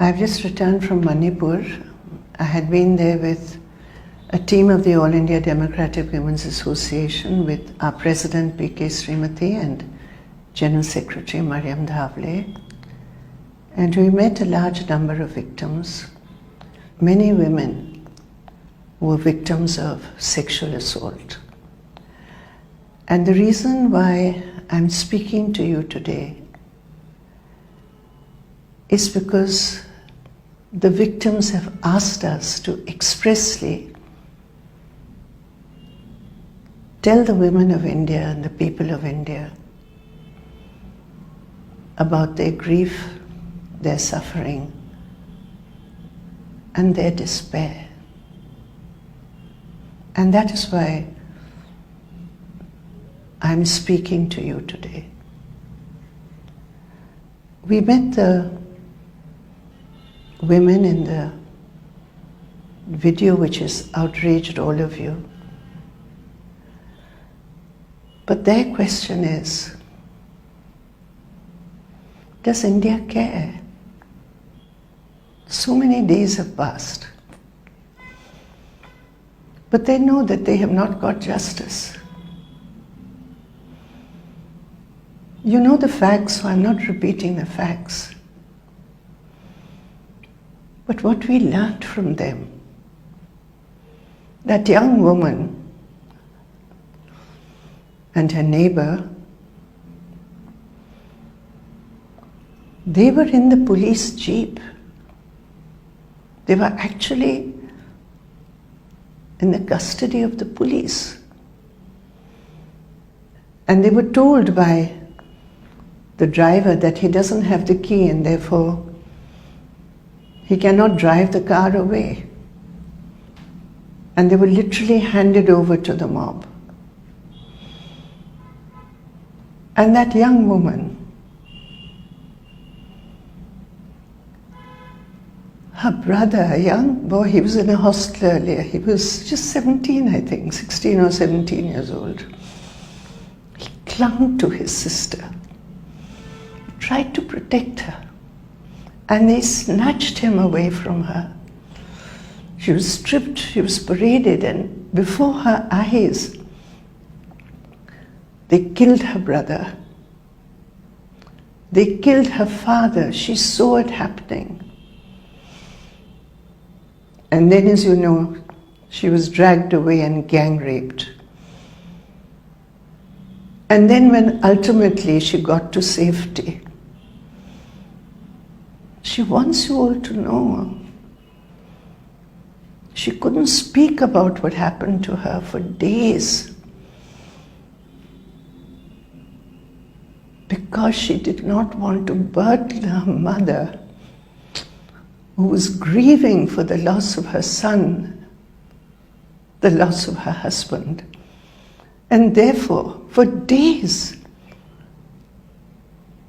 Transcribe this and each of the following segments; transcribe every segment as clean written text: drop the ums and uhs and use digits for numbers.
I've just returned from Manipur. I had been there with a team of the All India Democratic Women's Association with our President P.K. Srimati and General Secretary Mariam Dhavle. And we met a large number of victims, many women who were victims of sexual assault. And the reason why I'm speaking to you today is because the victims have asked us to expressly tell the women of India and the people of India about their grief, their suffering, and their despair. And that is why I'm speaking to you today. We met the women in the video which has outraged all of you. But their question is, does India care? So many days have passed. But they know that they have not got justice. You know the facts, so I'm not repeating the facts. But what we learned from them, that young woman and her neighbor, they were in the police jeep. They were actually in the custody of the police. And they were told by the driver that he doesn't have the key and therefore he cannot drive the car away. And they were literally handed over to the mob. And that young woman, her brother, a young boy, he was in a hostel earlier. He was just 17, I think, 16 or 17 years old. He clung to his sister, tried to protect her, and they snatched him away from her. She was stripped, she was paraded, and before her eyes, they killed her brother. They killed her father. She saw it happening. And then, as you know, she was dragged away and gang raped. And then when ultimately she got to safety, she wants you all to know she couldn't speak about what happened to her for days because she did not want to burden her mother, who was grieving for the loss of her son, the loss of her husband. And therefore, for days,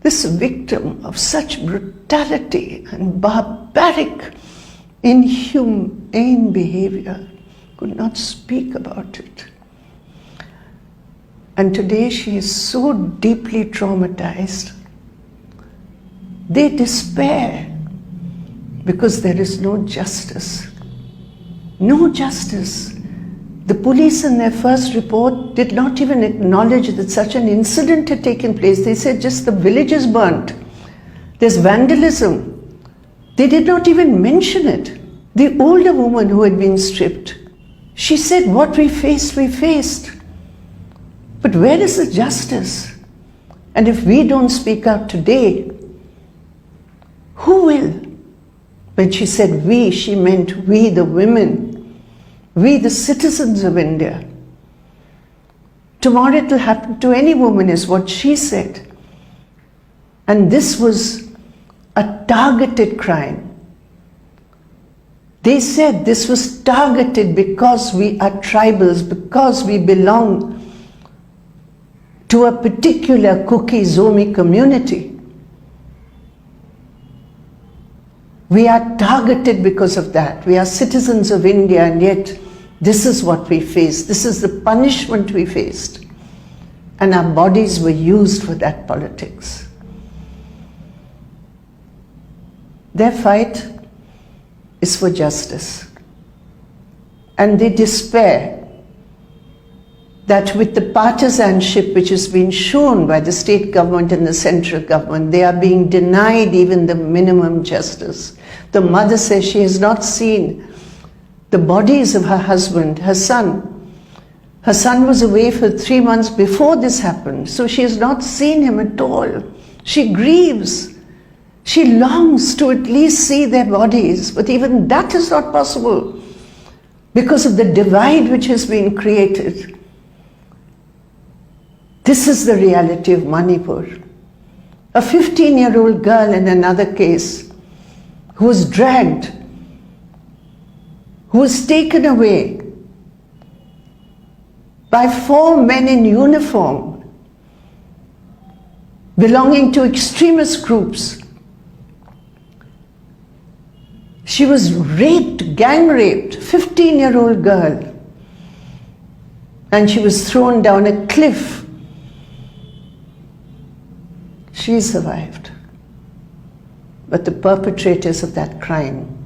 this victim of such brutality and barbaric, inhumane behavior could not speak about it. And today she is so deeply traumatized. They despair because there is no justice. No justice. The police in their first report did not even acknowledge that such an incident had taken place. They said just the village is burnt. There's vandalism. They did not even mention it. The older woman who had been stripped, she said, what we faced, we faced. But where is the justice? And if we don't speak out today, who will? When she said we, she meant we, the women, we, the citizens of India. Tomorrow it will happen to any woman, is what she said. And this was a targeted crime. They said this was targeted because we are tribals, because we belong to a particular Kuki Zomi community. We are targeted because of that. We are citizens of India, and yet this is what we faced. This is the punishment we faced. And our bodies were used for that politics. Their fight is for justice. And they despair that with the partisanship which has been shown by the state government and the central government, they are being denied even the minimum justice. The mother says she has not seen the bodies of her husband, her son. Her son was away for 3 months before this happened, so she has not seen him at all. She grieves. She longs to at least see their bodies, but even that is not possible because of the divide which has been created. This is the reality of Manipur. A 15-year-old girl in another case who was dragged, who was taken away by 4 men in uniform belonging to extremist groups. She was raped, gang raped, 15-year-old girl, and she was thrown down a cliff. She survived. But the perpetrators of that crime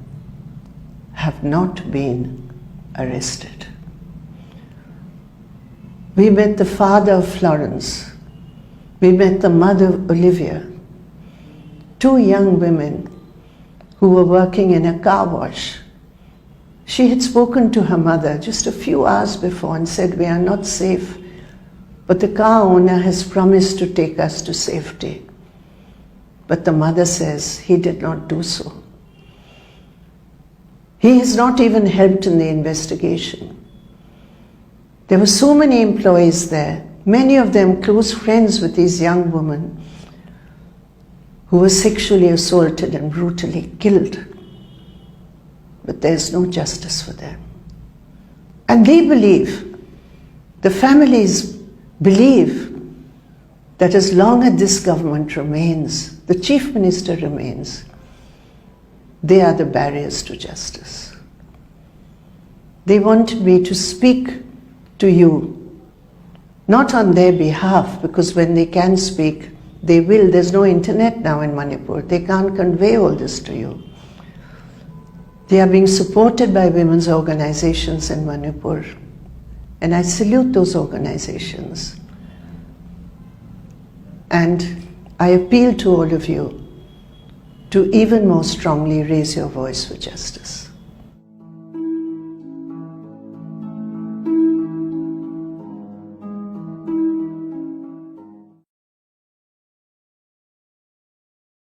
have not been arrested. We met the father of Florence. We met the mother of Olivia, 2 young women who were working in a car wash. She had spoken to her mother just a few hours before and said, "We are not safe, but the car owner has promised to take us to safety." But the mother says he did not do so. He has not even helped in the investigation. There were so many employees there, many of them close friends with these young women who were sexually assaulted and brutally killed. But there's no justice for them. And they believe, the families believe, that as long as this government remains, the chief minister remains, they are the barriers to justice. They wanted me to speak to you, not on their behalf, because when they can speak, they will. There's no internet now in Manipur. They can't convey all this to you. They are being supported by women's organizations in Manipur, and I salute those organizations. And I appeal to all of you to even more strongly raise your voice for justice.